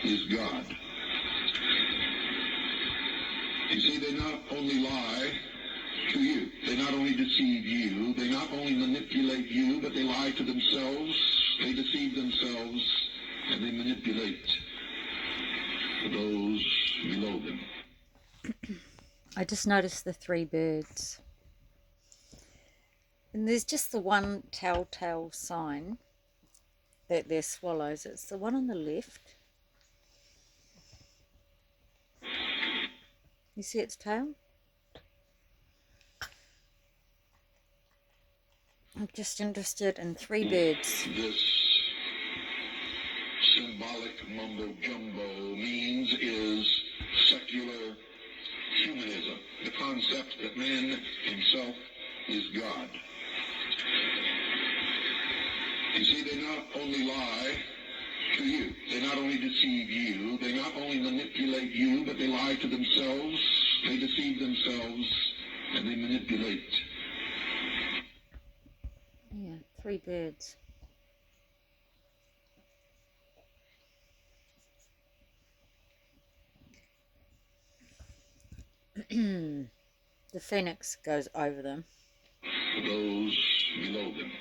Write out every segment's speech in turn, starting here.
is God. You see, they not only lie to you, they not only deceive you, they not only manipulate you, but they lie to themselves, they deceive themselves, and they manipulate those below them. I just noticed the 3 birds. And there's just the one telltale sign that they're swallows. It's the one on the left. You see its tail? I'm just interested in 3 birds. This symbolic mumbo-jumbo means is secular humanism, the concept that man himself is God. You see, they not only lie to you, they not only deceive you, they not only manipulate you, but they lie to themselves, they deceive themselves, and they manipulate. Yeah, 3 birds. The phoenix goes over them. Those below them.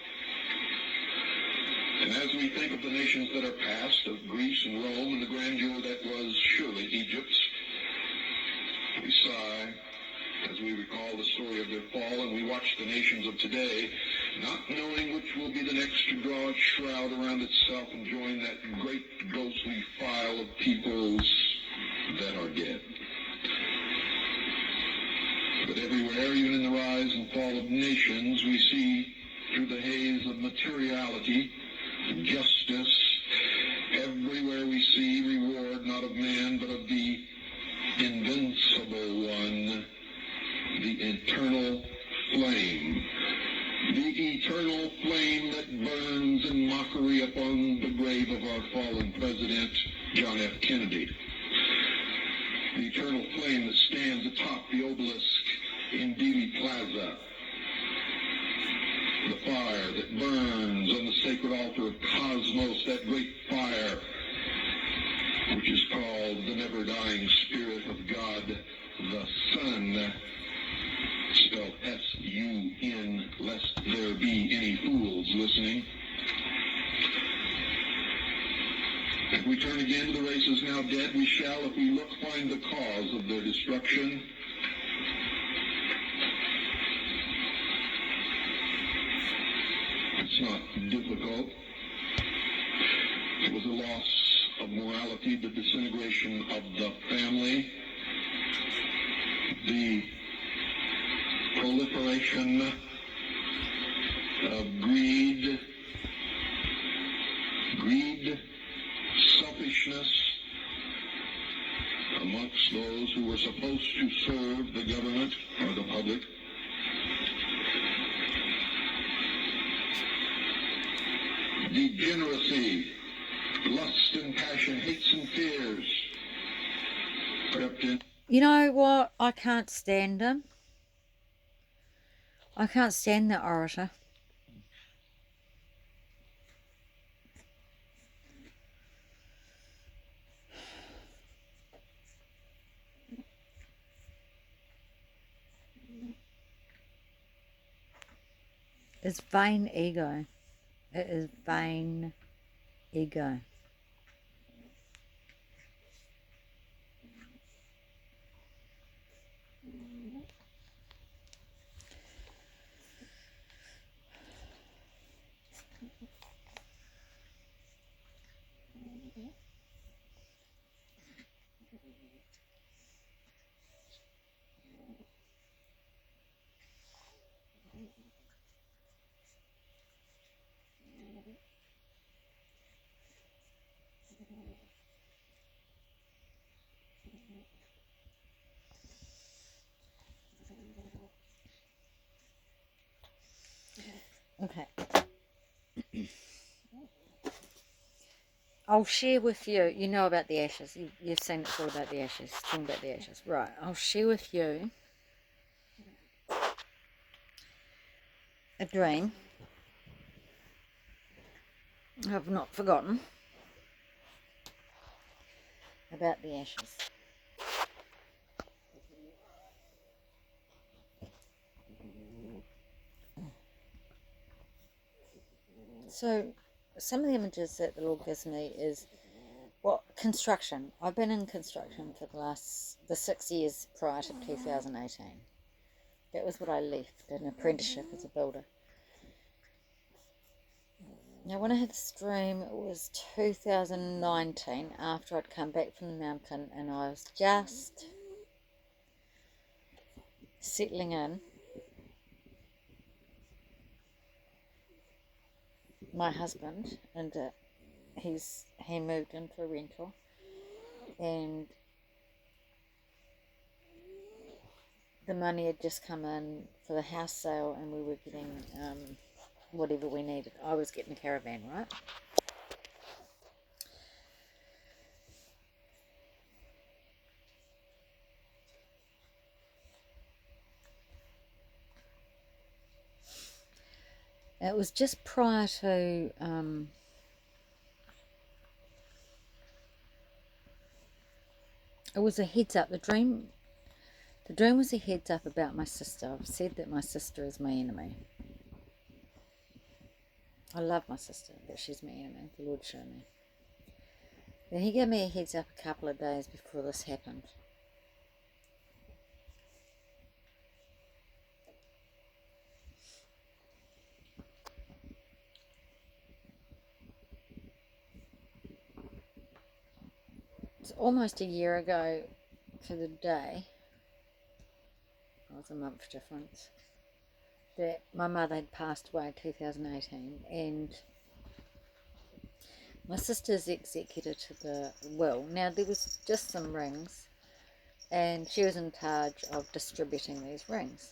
And as we think of the nations that are past, of Greece and Rome and the grandeur that was surely Egypt's, we sigh as we recall the story of their fall, and we watch the nations of today, not knowing which will be the next to draw its shroud around itself and join that great ghostly file of peoples that are dead. But everywhere, even in the rise and fall of nations, we see through the haze of materiality, justice. Everywhere we see reward not of man, but of the invincible one, the eternal flame. The eternal flame that burns in mockery upon the grave of our fallen president, John F. Kennedy. The eternal flame that stands atop the obelisk in Dealey Plaza. The fire that burns on the sacred altar of Cosmos, that great fire, which is called the never-dying Spirit of God, the Son, spelled S-U-N, lest there be any fools listening. If we turn again to the races now dead, we shall, if we look, find the cause of their destruction. It's not difficult. It was a loss of morality, the disintegration of the family, the proliferation of greed, selfishness amongst those who were supposed to serve the government or the public. Degeneracy, lust and passion, hates and fears crept in. You know what? I can't stand him. I can't stand the orator. It's vain ego. It is vain ego. Okay. I'll share with you, you know about the ashes. You've seen it all about the ashes, talking about the ashes. Right, I'll share with you a dream I've not forgotten. about the ashes. So some of the images that the Lord gives me is construction. I've been in construction for the 6 years prior to 2018. That was what I left, an apprenticeship as a builder. Now when I had this dream, it was 2019, after I'd come back from the mountain, and I was just settling in. My husband, and he moved into a rental, and the money had just come in for the house sale, and we were getting whatever we needed. I was getting a caravan, right? It was just prior to it was a heads up. The dream was a heads up about my sister. I've said that my sister is my enemy. I love my sister, but she's my enemy. The Lord showed me. Then he gave me a heads up a couple of days before this happened. It's almost a year ago to the day. It was a month difference. That my mother had passed away in 2018, and my sister's executor to the will. Now there was just some rings, and she was in charge of distributing these rings.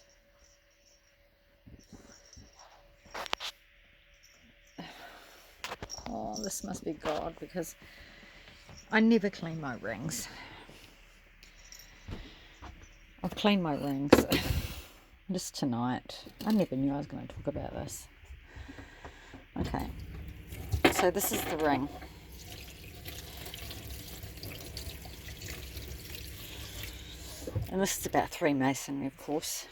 Oh, this must be God, because I never clean my rings. I've cleaned my rings just tonight. I never knew I was going to talk about this. Okay, so this is the ring. And this is about Freemasonry, of course.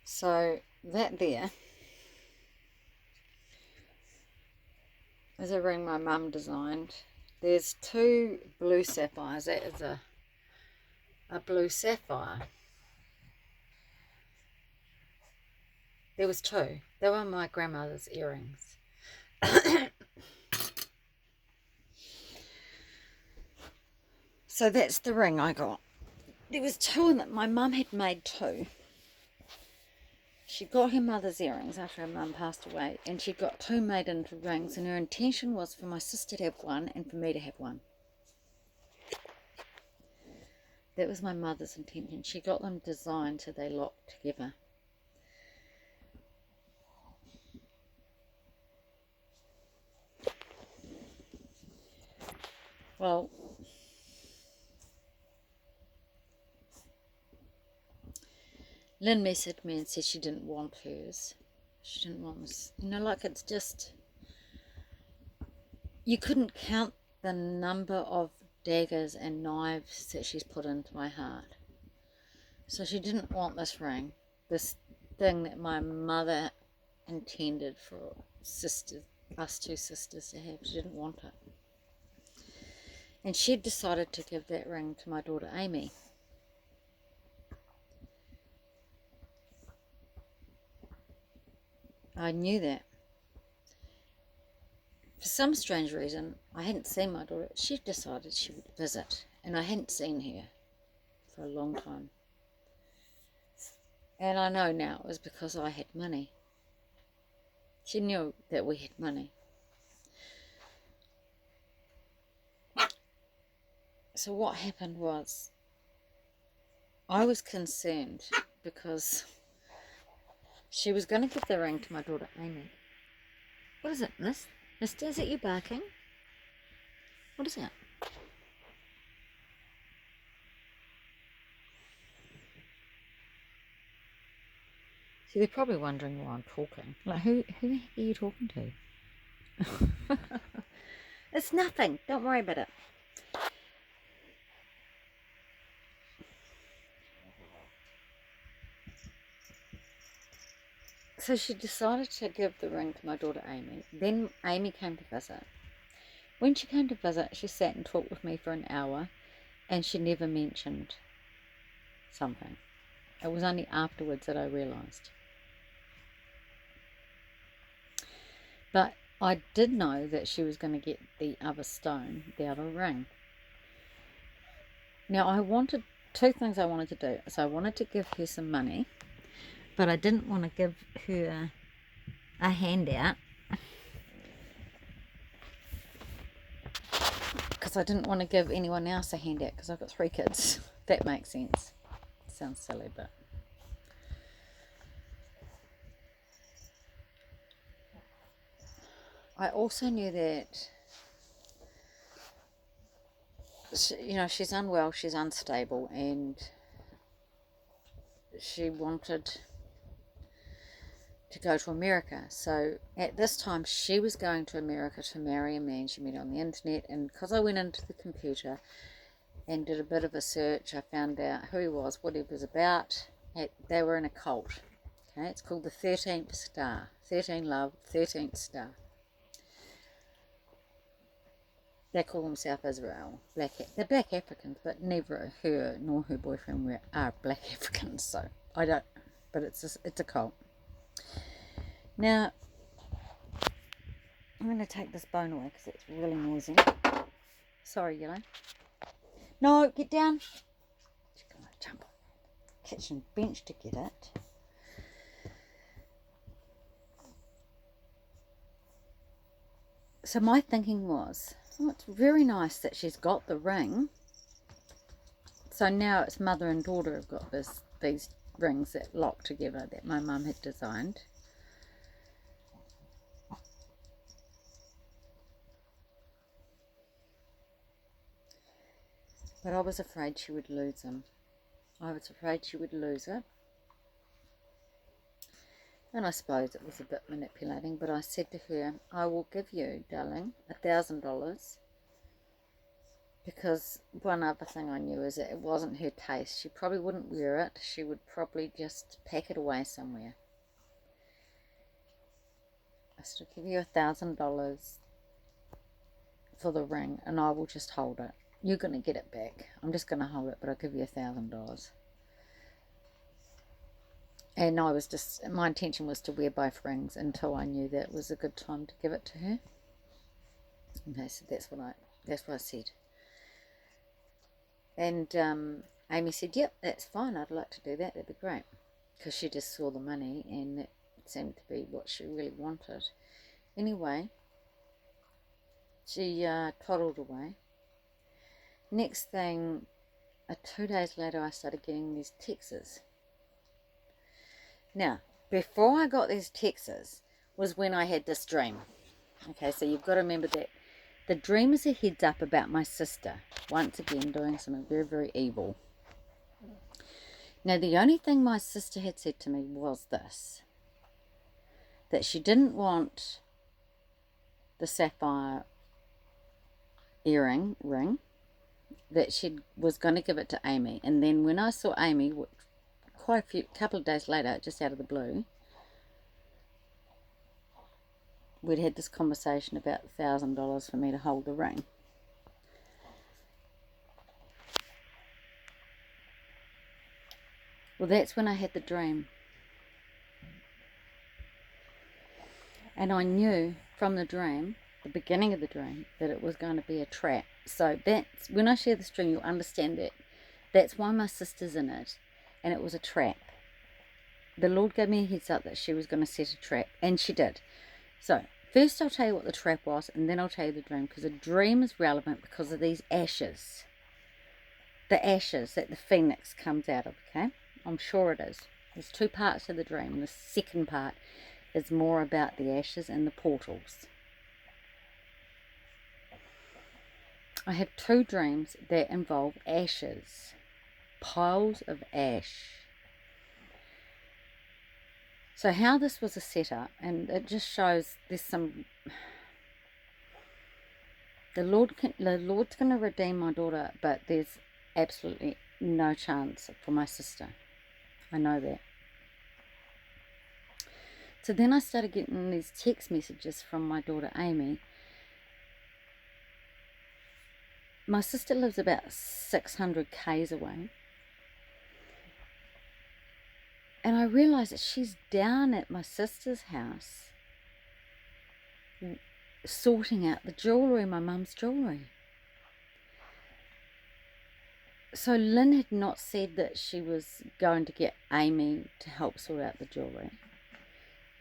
So that there is a ring my mum designed. There's 2 blue sapphires. That is a blue sapphire. There was 2. They were my grandmother's earrings. So that's the ring I got. There was 2 in it. My mum had made 2. She got her mother's earrings after her mum passed away, and she got 2 made into rings, and her intention was for my sister to have 1 and for me to have 1. That was my mother's intention. She got them designed so they locked together. Well, Lynn messaged me and said she didn't want hers. She didn't want this. You know, like, it's just... You couldn't count the number of daggers and knives that she's put into my heart. So she didn't want this ring. This thing that my mother intended for us 2 sisters to have. She didn't want it. And she'd decided to give that ring to my daughter Amy. I knew that. For some strange reason, I hadn't seen my daughter. She decided she would visit, and I hadn't seen her for a long time. And I know now it was because I had money. She knew that we had money. So what happened was, I was concerned because she was going to give the ring to my daughter Amy. What is it, miss? Mister, is it you barking? What is that? See, they're probably wondering why I'm talking. Like, who the heck are you talking to? It's nothing. Don't worry about it. So she decided to give the ring to my daughter Amy. Then Amy came to visit. When she came to visit, she sat and talked with me for an hour, and she never mentioned something. It was only afterwards that I realised. But I did know that she was going to get the other stone, the other ring. Now, I wanted two things I wanted to do. So I wanted to give her some money, but I didn't want to give her a handout because I didn't want to give anyone else a handout because I've got 3 kids. That makes sense. Sounds silly, but... I also knew that, you know, she's unwell, she's unstable, and she wanted to go to America. So at this time, she was going to America to marry a man she met on the internet, and because I went into the computer and did a bit of a search, I found out who he was, what he was about. They were in a cult. Okay, it's called the 13th Star. 13 Love, 13th Star. They call themselves Israel. They're black Africans, but neither her nor her boyfriend are black Africans. So I don't. But it's a cult. Now I'm going to take this bone away because it's really noisy. Sorry, Yellow. No, get down. She's going to jump on the kitchen bench to get it. So my thinking was, oh, it's very nice that she's got the ring. So now it's mother and daughter have got these rings that lock together that my mum had designed. But I was afraid she would lose them. I was afraid she would lose it. And I suppose it was a bit manipulating, but I said to her, I will give you, darling, $1,000. Because one other thing I knew is that it wasn't her taste. She probably wouldn't wear it. She would probably just pack it away somewhere. I said, I'll give you $1,000 for the ring, and I will just hold it. You're going to get it back. I'm just going to hold it, but I'll give you $1,000. And my intention was to wear both rings until I knew that it was a good time to give it to her. Okay, so that's what I said. And Amy said, yep, that's fine, I'd like to do that, that'd be great. Because she just saw the money and it seemed to be what she really wanted. Anyway, she toddled away. Next thing, 2 days later, I started getting these texts. Now, before I got these texts was when I had this dream. Okay, so you've got to remember that the dream is a heads up about my sister, once again doing something very, very evil. Now, the only thing my sister had said to me was this, that she didn't want the sapphire ring, that she was going to give it to Amy. And then when I saw Amy, couple of days later, just out of the blue, we'd had this conversation about $1,000 for me to hold the ring. Well, that's when I had the dream. And I knew from the dream, the beginning of the dream, that it was going to be a trap. So that's, when I share this dream, you'll understand that that's why my sister's in it, and it was a trap. The Lord gave me a heads up that she was going to set a trap, and she did. So, first I'll tell you what the trap was, and then I'll tell you the dream, because the dream is relevant because of these ashes. The ashes that the phoenix comes out of, okay? I'm sure it is. There's 2 parts to the dream, and the second part is more about the ashes and the portals. I have 2 dreams that involve ashes. Piles of ash. So how this was a setup, and it just shows there's some The Lord's going to redeem my daughter, but there's absolutely no chance for my sister. I know that. So then I started getting these text messages from my daughter Amy. My sister lives about 600 k's away. And I realised that she's down at my sister's house sorting out the jewellery, my mum's jewellery. So Lynn had not said that she was going to get Amy to help sort out the jewellery.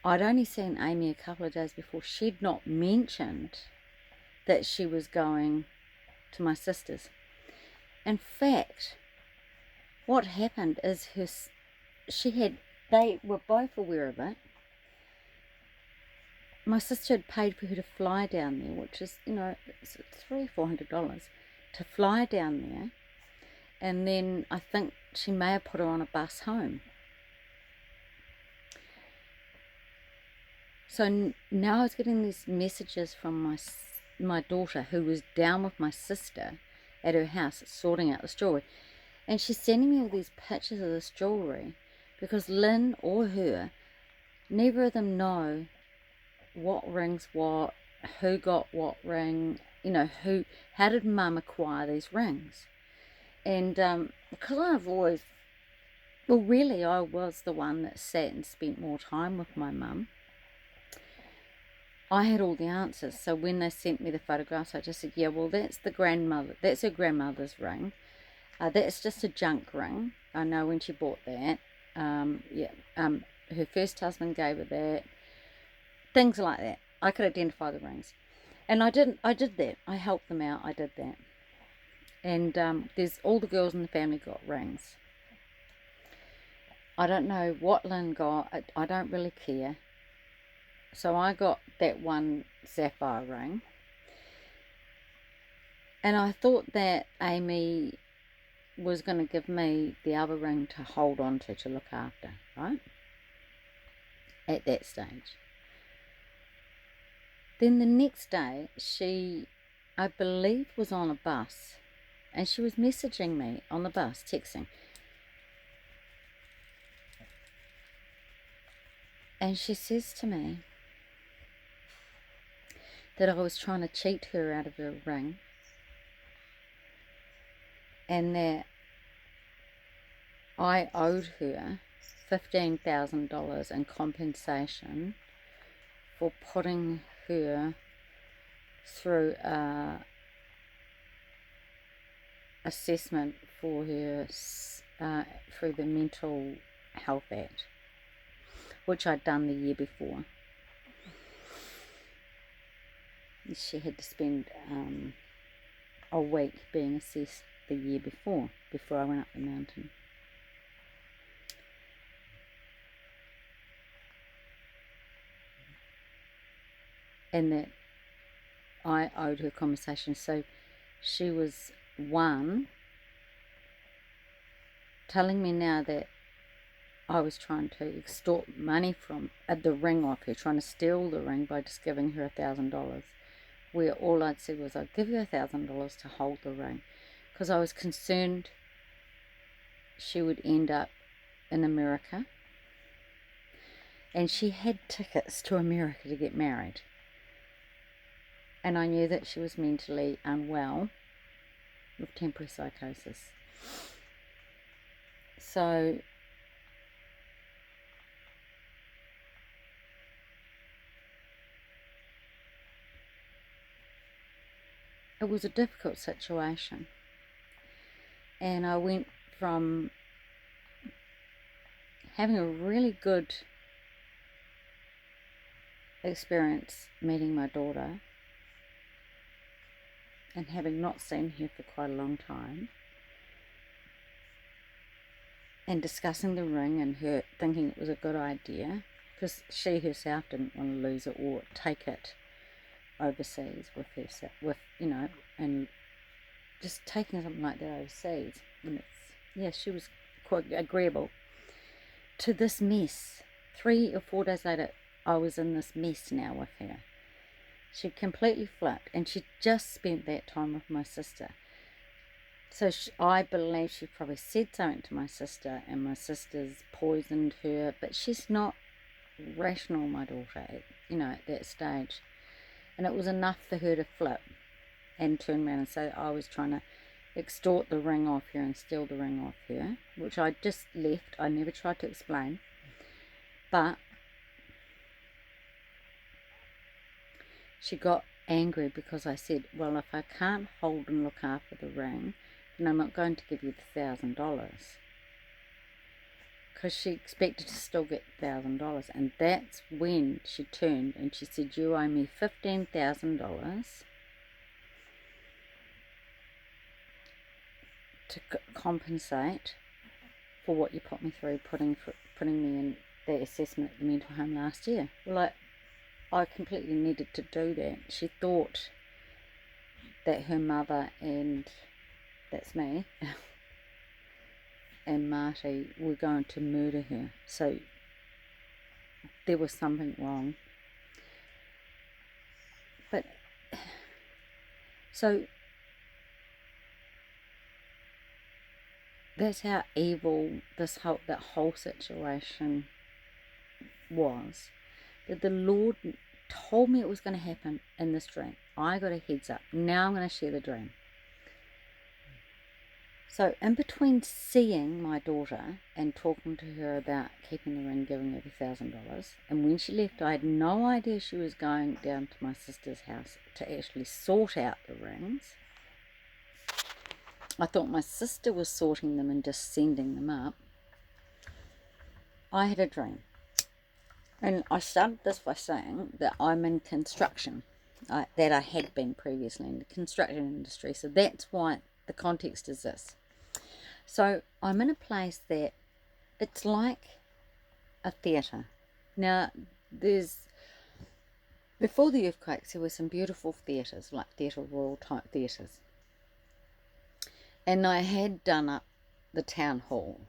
I'd only seen Amy a couple of days before. She'd not mentioned that she was going to my sister's. In fact, what happened is they were both aware of it. My sister had paid for her to fly down there, which is, it's $300-400 to fly down there. And then I think she may have put her on a bus home. So now I was getting these messages from my daughter, who was down with my sister at her house sorting out this jewellery. And she's sending me all these pictures of this jewellery because Lynn or her, neither of them know what rings what, who got what ring, how did Mum acquire these rings. And because I've always, really I was the one that sat and spent more time with my mum, I had all the answers. So when they sent me the photographs, I just said, yeah, well, that's her grandmother's ring. That's just a junk ring. I know when she bought that. Her first husband gave her that. Things like that. I could identify the rings. And I did that. I helped them out. I did that. And there's all the girls in the family got rings. I don't know what Lynn got. I don't really care. So I got that one sapphire ring. And I thought that Amy was going to give me the other ring to hold on to look after, right? At that stage. Then the next day, she, I believe, was on a bus. And she was messaging me on the bus, texting. And she says to me that I was trying to cheat her out of her ring. And that I owed her $15,000 in compensation for putting her through a assessment for her through the Mental Health Act, which I'd done the year before. She had to spend a week being assessed the year before I went up the mountain. And that I owed her compensation. So she was, one, telling me now that I was trying to extort money from the ring off her, trying to steal the ring by just giving her $1,000, where all I'd said was, I'd give you $1,000 to hold the ring, because I was concerned she would end up in America, and she had tickets to America to get married. And I knew that she was mentally unwell with temporary psychosis. So it was a difficult situation. And I went from having a really good experience meeting my daughter and having not seen her for quite a long time, and discussing the ring and her thinking it was a good idea, because she herself didn't want to lose it or take it overseas with herself, and just taking something like that overseas. And she was quite agreeable to this mess. 3 or 4 days later, I was in this mess now with her. She completely flipped, and she just spent that time with my sister. So I believe she probably said something to my sister, and my sister's poisoned her, but she's not rational, my daughter, at that stage. And it was enough for her to flip and turn around and say I was trying to extort the ring off her and steal the ring off her, which I just left. I never tried to explain. But she got angry because I said, well, if I can't hold and look after the ring, then I'm not going to give you the $1,000. Because she expected to still get $1,000. And that's when she turned and she said, you owe me $15,000 to compensate for what you put me through, putting me in the assessment at the mental home last year. Well, I completely needed to do that. She thought that her mother, and that's me, and Marty were going to murder her. So there was something wrong. But so that's how evil that whole situation was. That the Lord told me it was going to happen in this dream. I got a heads up. Now I'm going to share the dream. So in between seeing my daughter and talking to her about keeping the ring, giving her the $1,000, and when she left, I had no idea she was going down to my sister's house to actually sort out the rings. I thought my sister was sorting them and just sending them up. I had a dream. And I started this by saying that I'm in construction, that I had been previously in the construction industry. So that's why the context is this. So I'm in a place that it's like a theatre. Now, before the earthquakes, there were some beautiful theatres, like Theatre Royal type theatres. And I had done up the town hall,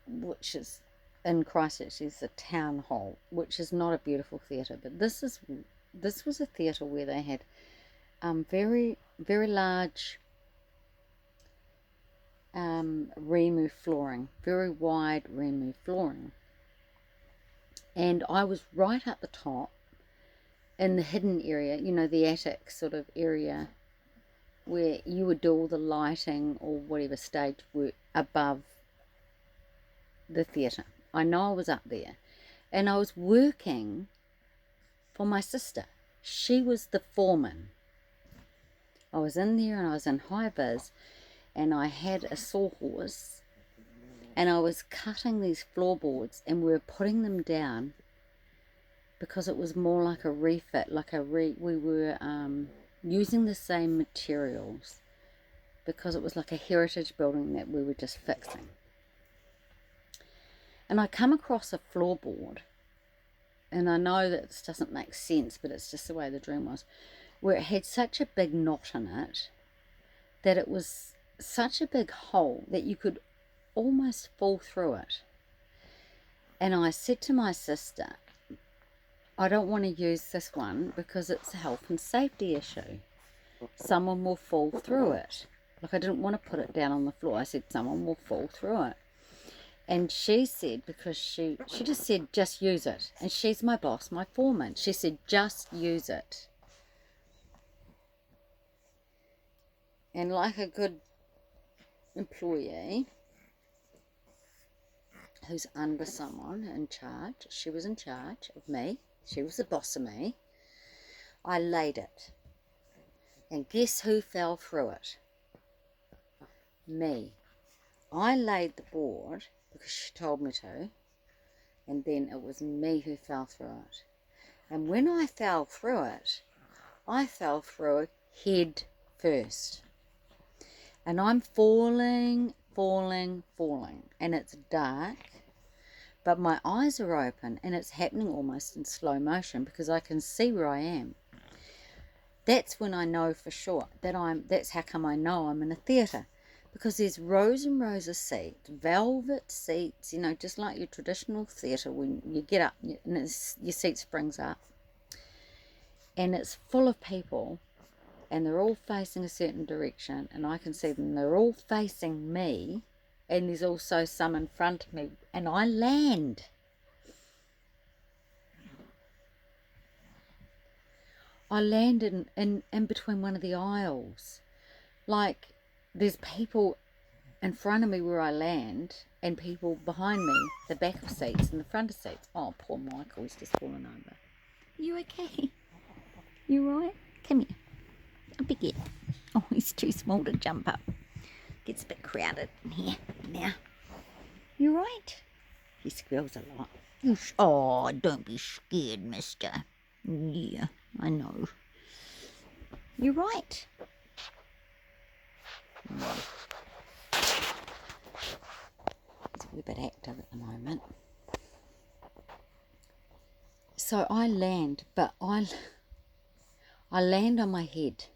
which is in Christchurch. There's a town hall, which is not a beautiful theatre, but this was a theatre where they had very, very large remove flooring, very wide remove flooring. And I was right at the top in the hidden area, the attic sort of area where you would do all the lighting or whatever stage work above the theatre. I know I was up there, and I was working for my sister. She was the foreman. I was in there and I was in high vis, and I had a sawhorse, and I was cutting these floorboards, and we were putting them down because it was more like a refit, we were using the same materials because it was like a heritage building that we were just fixing. And I come across a floorboard, and I know that this doesn't make sense, but it's just the way the dream was, where it had such a big knot in it that it was such a big hole that you could almost fall through it. And I said to my sister, I don't want to use this one because it's a health and safety issue. Someone will fall through it. Like, I didn't want to put it down on the floor. I said someone will fall through it. And she said, because she just said, just use it. And she's my boss, my foreman. She said, just use it. And like a good employee who's under someone in charge, she was in charge of me. She was the boss of me. I laid it. And guess who fell through it? Me. I laid the board because she told me to, and then it was me who fell through it. And when I fell through it, I fell through head first. And I'm falling, and it's dark, but my eyes are open, and it's happening almost in slow motion because I can see where I am. That's when I know for sure that's how come I know I'm in a theatre. Because there's rows and rows of seats, velvet seats, just like your traditional theatre when you get up and your seat springs up. and it's full of people, and they're all facing a certain direction, and I can see them, they're all facing me, and there's also some in front of me, and I land. I land in between one of the aisles. Like, there's people in front of me where I land, and people behind me, the back of seats and the front of seats. Oh, poor Michael, he's just fallen over. You okay? You right? Come here. Up again. Oh, he's too small to jump up. Gets a bit crowded in here now. You right? He squeals a lot. Oh, don't be scared, mister. Yeah, I know. You right? No. He's a wee bit active at the moment. So I land, but I land on my head,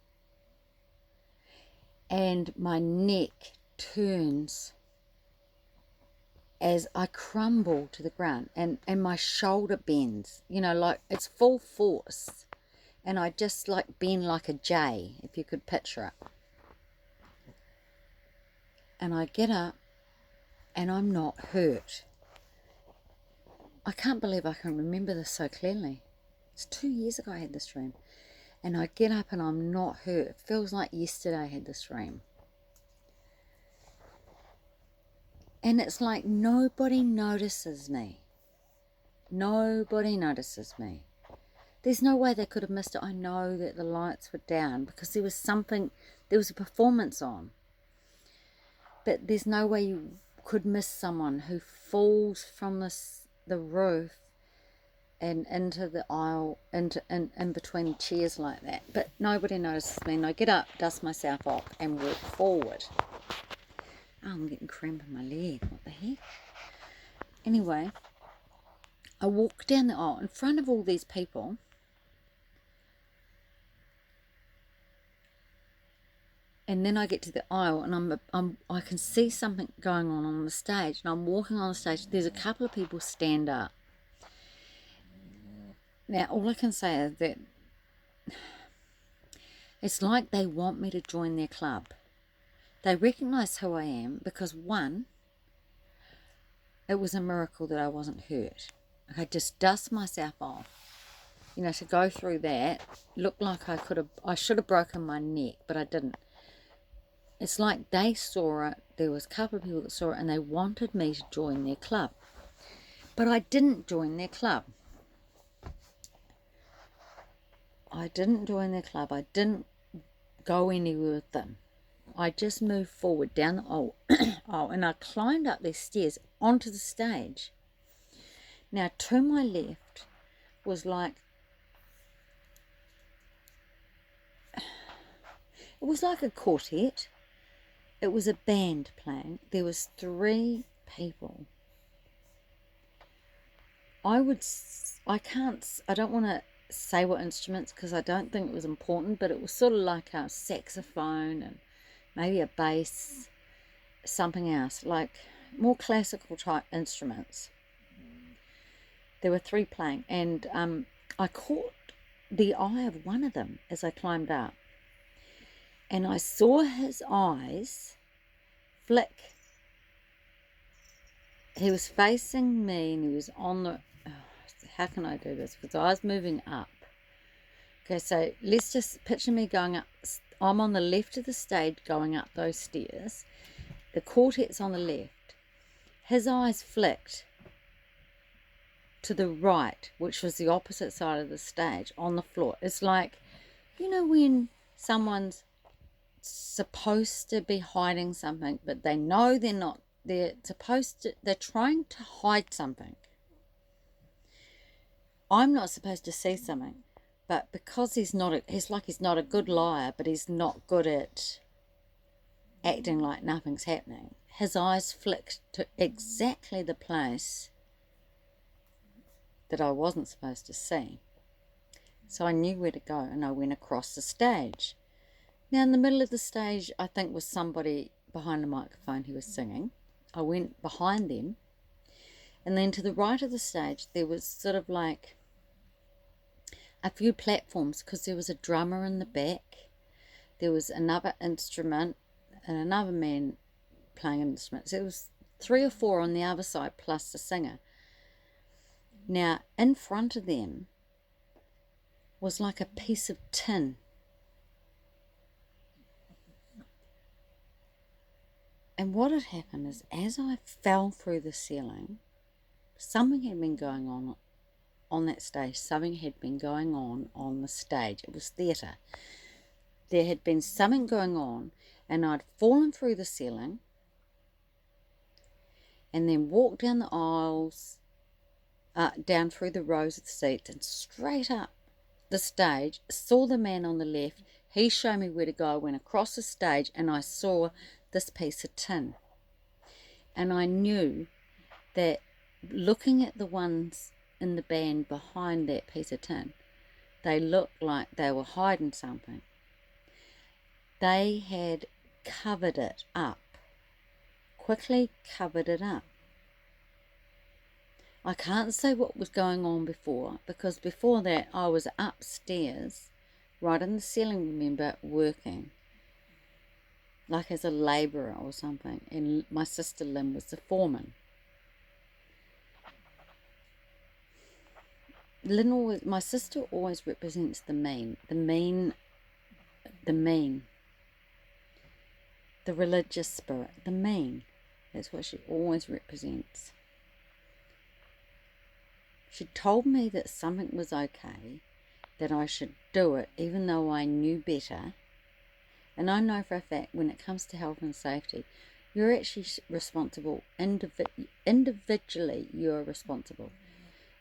and my neck turns as I crumble to the ground, and my shoulder bends, you know, like it's full force, and I just like bend like a J, if you could picture it. And I get up, and I'm not hurt. I can't believe I can remember this so clearly. It's 2 years ago I had this dream. And I get up and I'm not hurt. It feels like yesterday I had this dream. And it's like nobody notices me. Nobody notices me. There's no way they could have missed it. I know that the lights were down because there was a performance on. But there's no way you could miss someone who falls from the roof and into the aisle, in between chairs like that. But nobody notices me, and I get up, dust myself off, and walk forward. Oh, I'm getting cramp in my leg. What the heck? Anyway, I walk down the aisle in front of all these people, and then I get to the aisle, and I can see something going on the stage, and I'm walking on the stage. There's a couple of people stand up. Now, all I can say is that it's like they want me to join their club. They recognise who I am because, one, it was a miracle that I wasn't hurt. I just dust myself off. You know, to go through that, looked like I should have broken my neck, but I didn't. It's like they saw it, there was a couple of people that saw it, and they wanted me to join their club. But I didn't join their club. I didn't join their club. I didn't go anywhere with them. I just moved forward down the aisle, and I climbed up these stairs onto the stage. Now, to my left was like, it was like a quartet. It was a band playing. There was 3 people. I don't want to say what instruments because I don't think it was important, but it was sort of like a saxophone and maybe a bass, something else, like more classical type instruments. There were 3 playing, and I caught the eye of one of them as I climbed up, and I saw his eyes flick. He was facing me, and he was on the... how can I do this? Because I was moving up. Okay, so let's just picture me going up. I'm on the left of the stage going up those stairs. The quartet's on the left. His eyes flicked to the right, which was the opposite side of the stage, on the floor. It's like, you know, when someone's supposed to be hiding something, but they know they're not. They're trying to hide something. I'm not supposed to see something, but because he's not a good liar, but he's not good at acting like nothing's happening. His eyes flicked to exactly the place that I wasn't supposed to see. So I knew where to go, and I went across the stage. Now, in the middle of the stage, I think was somebody behind a microphone who was singing. I went behind them, and then to the right of the stage, there was sort of like a few platforms, because there was a drummer in the back, there was another instrument, and another man playing an instrument. So there was 3 or 4 on the other side, plus the singer. Now, in front of them was like a piece of tin. And what had happened is, as I fell through the ceiling, something had been going on that stage. Something had been going on the stage. It was theatre. There had been something going on, and I'd fallen through the ceiling and then walked down the aisles, down through the rows of the seats and straight up the stage, saw the man on the left. He showed me where to go. I went across the stage and I saw this piece of tin. And I knew that, looking at the ones in the band behind that piece of tin, they looked like they were hiding something. They had covered it up, quickly covered it up. I can't say what was going on before, because before that I was upstairs, right in the ceiling, remember, working, like as a labourer or something, and my sister Lynn was the foreman. My sister always represents the mean, the religious spirit, the mean. That's what she always represents. She told me that something was okay, that I should do it even though I knew better. And I know for a fact, when it comes to health and safety, you're actually responsible. Individually, you're responsible.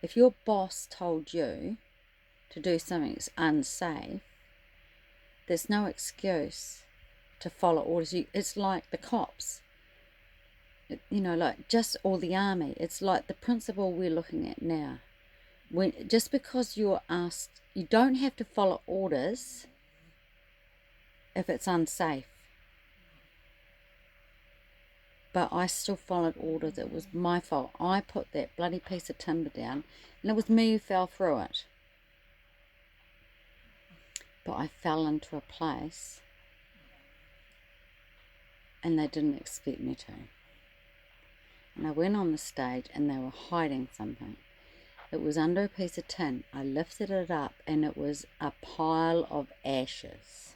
If your boss told you to do something that's unsafe, there's no excuse to follow orders. It's like the cops, or the army. It's like the principle we're looking at now. Just because you're asked, you don't have to follow orders if it's unsafe. But I still followed orders. It was my fault. I put that bloody piece of timber down, and it was me who fell through it. But I fell into a place, and they didn't expect me to. And I went on the stage, and they were hiding something. It was under a piece of tin. I lifted it up, and it was a pile of ashes.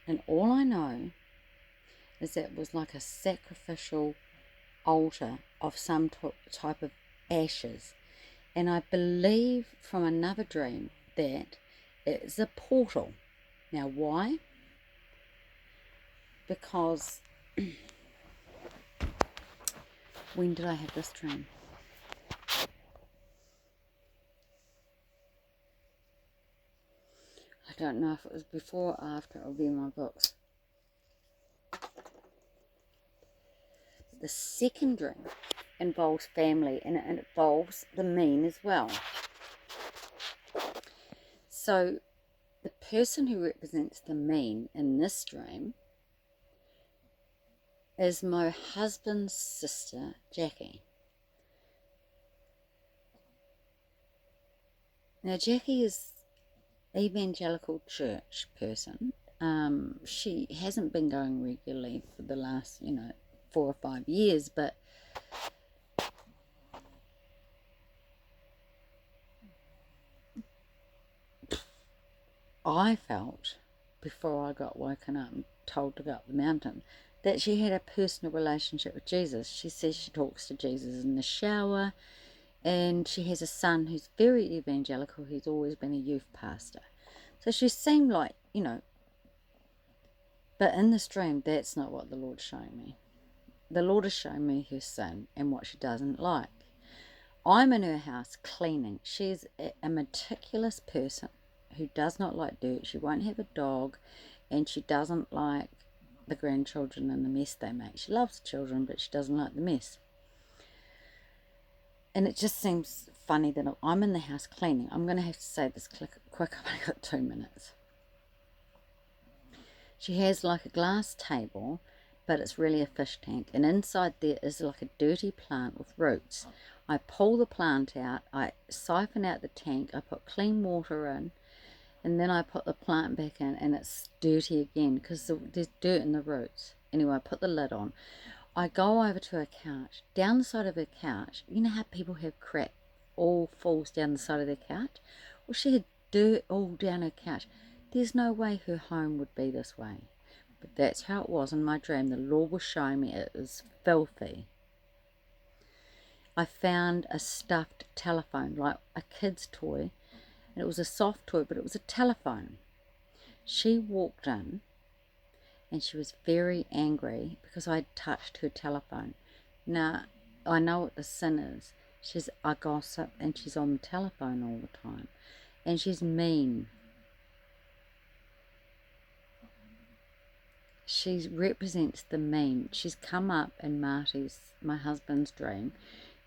And all I know is that it was like a sacrificial altar of some type of ashes. And I believe from another dream that it's a portal. Now, why? Because when did I have this dream? I don't know if it was before or after. It'll be in my books. The second dream involves family, and it involves the mean as well. So the person who represents the mean in this dream is my husband's sister, Jackie. Now, Jackie is an evangelical church person. She hasn't been going regularly for the last, 4 or 5 years, but I felt, before I got woken up and told to go up the mountain, that she had a personal relationship with Jesus. She says she talks to Jesus in the shower, and she has a son who's very evangelical, who's always been a youth pastor. So she seemed like, but in this dream, that's not what the Lord's showing me. The Lord is showing me her sin and what she doesn't like. I'm in her house cleaning. She's a meticulous person who does not like dirt. She won't have a dog, and she doesn't like the grandchildren and the mess they make. She loves the children, but she doesn't like the mess. And it just seems funny that I'm in the house cleaning. I'm going to have to say this quick. I've only got 2 minutes. She has like a glass table, but it's really a fish tank. And inside there is like a dirty plant with roots. I pull the plant out, I siphon out the tank, I put clean water in, and then I put the plant back in, and it's dirty again because there's dirt in the roots. Anyway, I put the lid on. I go over to her couch. Down the side of her couch, you know how people have crap all falls down the side of their couch? Well, she had dirt all down her couch. There's no way her home would be this way. But that's how it was in my dream. The Lord was showing me it was filthy. I found a stuffed telephone, like a kid's toy. And it was a soft toy, but it was a telephone. She walked in, and she was very angry because I had touched her telephone. Now, I know what the sin is. She's a gossip, and she's on the telephone all the time. And she's mean. She represents the mean. She's come up in my husband's dream,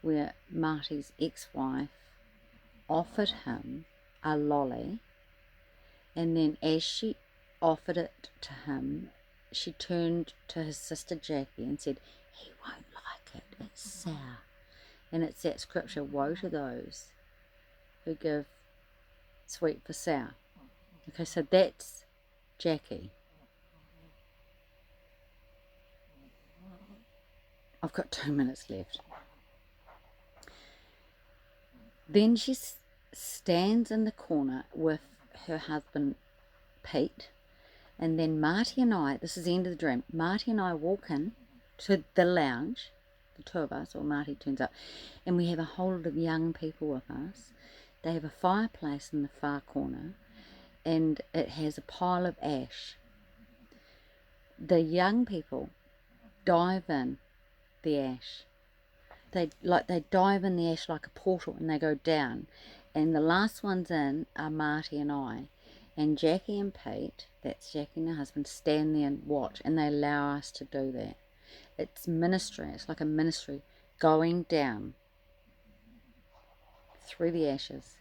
where Marty's ex-wife offered him a lolly, and then as she offered it to him, she turned to his sister Jackie and said, "He won't like it, it's sour." And it's that scripture, woe to those who give sweet for sour. Okay, so that's Jackie. I've got 2 minutes left. Then she stands in the corner with her husband Pete, and then Marty and I, this is the end of the dream, Marty and I walk in to the lounge, the two of us, or Marty turns up, and we have a whole lot of young people with us. They have a fireplace in the far corner, and it has a pile of ash. The young people dive in the ash. They dive in the ash like a portal, and they go down. And the last ones in are Marty and I. And Jackie and Pete, that's Jackie and her husband, stand there and watch, and they allow us to do that. It's ministry. It's like a ministry going down through the ashes.